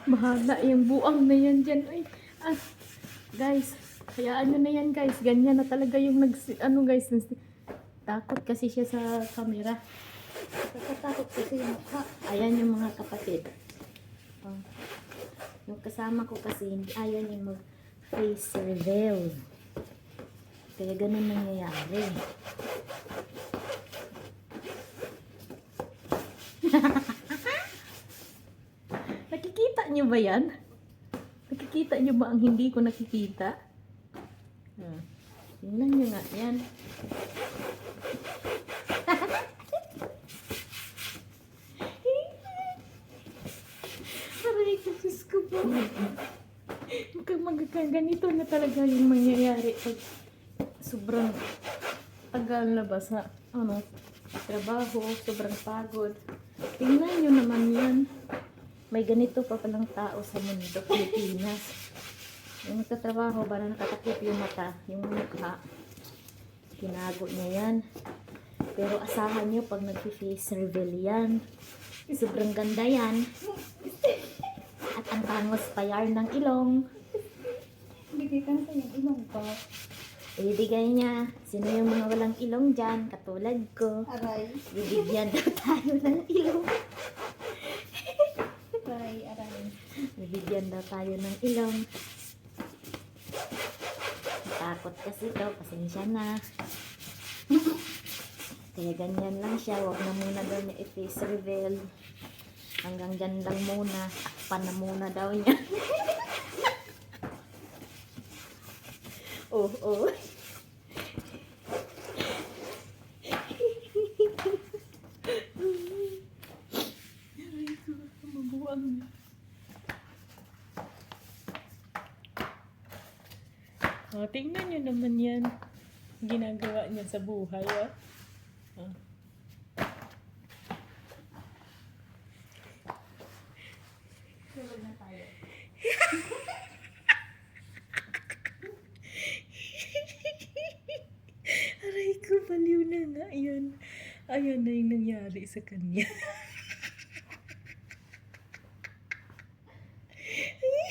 Bahala yung buang na yan dyan. Ay, ah, guys, hayaan nyo na yan guys. Ganyan na talaga yung ano guys. Takot kasi siya sa camera. Natatakot kasi yung mukha. Ayan yung mga kapatid. Oh. Yung kasama ko kasi, ayaw niya mag-face reveal. Kaya ganun nangyayari. Nakikita niyo ba yan? Nakikita niyo ba ang hindi ko nakikita? Tingnan niyo nga yan. Aray ko, Diyos ko po. Ganito na talaga yung mangyayari pag sobrang tagal na ba sa trabaho, sobrang pagod. Tingnan nyo naman yan. May ganito pa palang tao sa mundo, Pilipinas. Yung nagtatrabaho ba na nakatakip yung mata, yung mukha. Tinago niya yan. Pero asahan nyo pag nag-face reveal yan. Sobrang ganda yan. At ang tangos pa yan ng ilong. Bigay ka na sa yung ilong ko. Ibigay niya. Sino yung mga walang ilong dyan? Katulad ko. Aray. Bibigyan daw tayo ng ilong. Aray. Bibigyan daw tayo ng ilong. Takot kasi ito. Pasensya na. Kaya ganyan lang siya. Huwag na muna daw niya i-face reveal. Hanggang dyan lang muna. Takpan na muna daw niya. Oh. Mabuang. Oh, tingnan nyo naman yan. Ginagawa niya sa buhay, oh. Tulog na tayo. Aray ko, baliw na nga yan. Ayan na yung nangyari sa kanya.